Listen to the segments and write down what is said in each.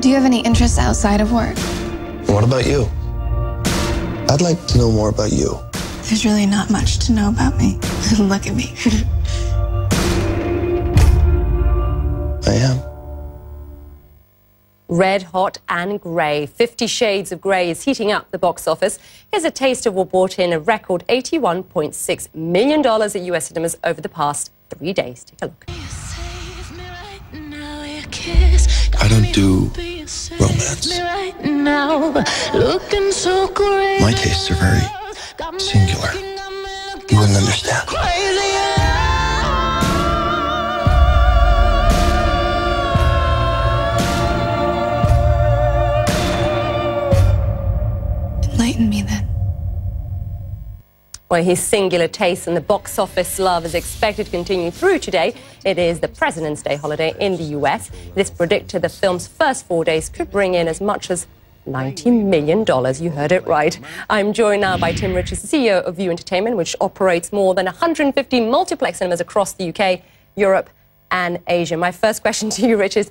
Do you have any interests outside of work? What about you? I'd like to know more about you. There's really not much to know about me. Look at me. I am. Red Hot and Grey. 50 Shades of Grey is heating up the box office. Here's a taste of what brought in a record $81.6 million at US cinemas over the past 3 days. Take a look. I don't do romance. My tastes are very singular. You wouldn't understand. Enlighten me then. Well, his singular taste and the box office love is expected to continue through today. It is the President's Day holiday in the US. This predicted the film's first 4 days could bring in as much as $90 million. You heard it right. I'm joined now by Tim Richards, the CEO of Vue Entertainment, which operates more than 150 multiplex cinemas across the UK, Europe and Asia. My first question to you, Rich, is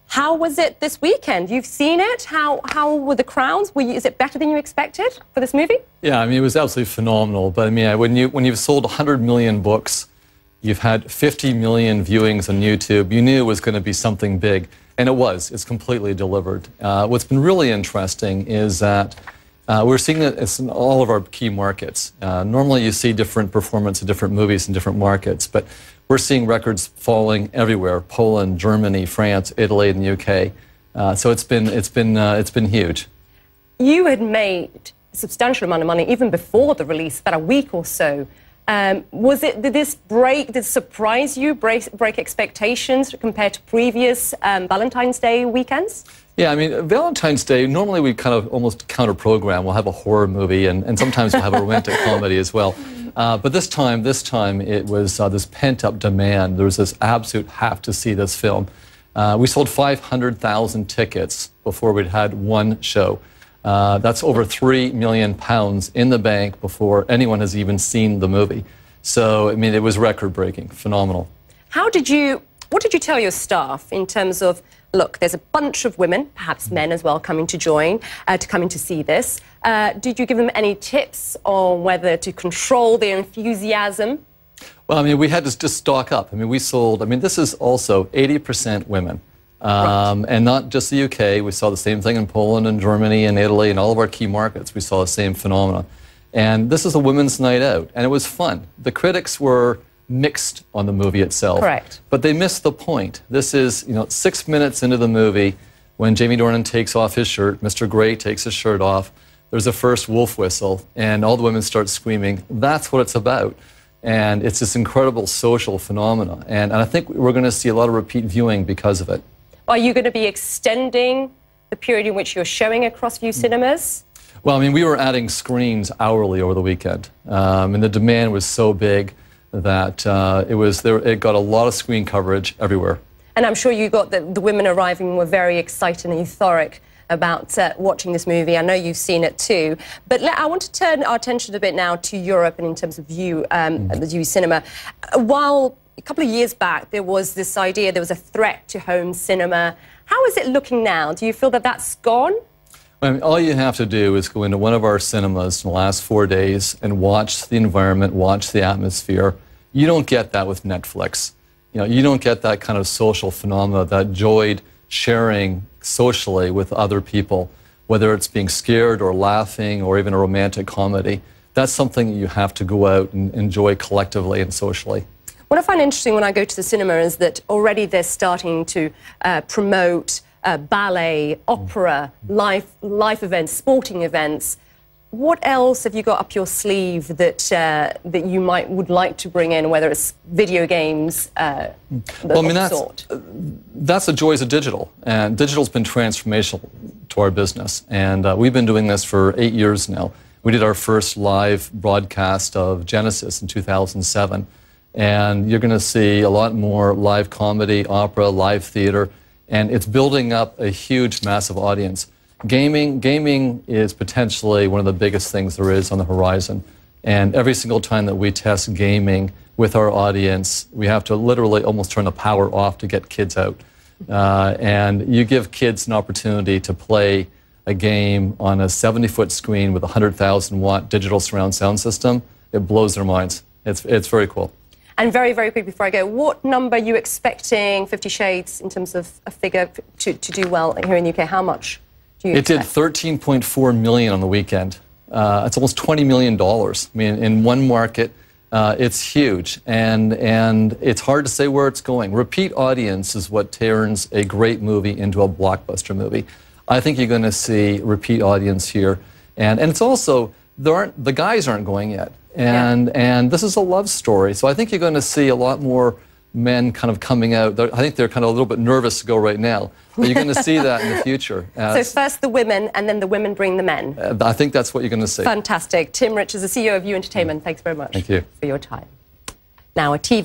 how was it this weekend? You've seen it. How were the crowds? Is it better than you expected for this movie? Yeah, I mean, it was absolutely phenomenal. But I mean, when you've sold 100 million books, you've had 50 million viewings on YouTube, you knew it was going to be something big. And it was. It's completely delivered. What's been really interesting is that we're seeing it in all of our key markets. Normally you see different performance of different movies in different markets, but we're seeing records falling everywhere: Poland, Germany, France, Italy, and the UK. So it's been huge. You had made a substantial amount of money even before the release, about a week or so. Did this surprise you, break expectations compared to previous Valentine's Day weekends? Yeah, I mean, Valentine's Day, normally we kind of almost counter-program. We'll have a horror movie, and sometimes we'll have a romantic comedy as well. But this time it was this pent-up demand. There was this absolute have to see this film. We sold 500,000 tickets before we'd had one show. That's over £3 million in the bank before anyone has even seen the movie. So, I mean, it was record-breaking, phenomenal. What did you tell your staff in terms of, look, there's a bunch of women, perhaps men as well, coming to join, to come in to see this. Did you give them any tips on whether to control their enthusiasm? Well, I mean, we had to just stock up. I mean, this is also 80% women. Right. And not just the UK. We saw the same thing in Poland and Germany and Italy and all of our key markets. We saw the same phenomena. And this is a women's night out, and it was fun. The critics were mixed on the movie itself. Correct. But they missed the point. This is, 6 minutes into the movie when Jamie Dornan takes off his shirt, Mr. Grey takes his shirt off, there's a first wolf whistle, and all the women start screaming. That's what it's about. And it's this incredible social phenomena. And I think we're going to see a lot of repeat viewing because of it. Are you going to be extending the period in which you're showing across Vue Cinemas? Well, I mean, we were adding screens hourly over the weekend. And the demand was so big that it got a lot of screen coverage everywhere. And I'm sure you got the women arriving were very excited and euphoric about watching this movie. I know you've seen it too. But I want to turn our attention a bit now to Europe and in terms of Vue, the Vue Cinema. While a couple of years back there was this idea, there was a threat to home cinema. How is it looking now? Do you feel that that's gone? I mean, all you have to do is go into one of our cinemas in the last 4 days and watch the environment, watch the atmosphere. You don't get that with Netflix. You don't get that kind of social phenomena, that joy sharing socially with other people, whether it's being scared or laughing or even a romantic comedy. That's something that you have to go out and enjoy collectively and socially. What I find interesting when I go to the cinema is that already they're starting to promote ballet, opera, live events, sporting events. What else have you got up your sleeve that you would like to bring in, whether it's video games, well, I mean, that's the joys of digital, and digital's been transformational to our business, and we've been doing this for 8 years now. We did our first live broadcast of Genesis in 2007, and you're going to see a lot more live comedy, opera, live theater, and it's building up a huge, massive audience. Gaming is potentially one of the biggest things there is on the horizon. And every single time that we test gaming with our audience, we have to literally almost turn the power off to get kids out. And you give kids an opportunity to play a game on a 70-foot screen with a 100,000-watt digital surround sound system, it blows their minds. It's very cool. And very, very quick before I go, what number are you expecting 50 Shades in terms of a figure to do well here in the UK? How much do you expect? It did $13.4 million on the weekend. It's almost $20 million. I mean, in one market, it's huge, and it's hard to say where it's going. Repeat audience is what turns a great movie into a blockbuster movie. I think you're going to see repeat audience here, and it's also the guys aren't going yet, and this is a love story. So I think you're going to see a lot more men kind of coming out. I think they're kind of a little bit nervous to go right now, but you're going to see that in the future. So first the women, and then the women bring the men. I think that's what you're going to see. Fantastic. Tim Richards, the CEO of You Entertainment, thanks very much Thank you for your time. Now a TV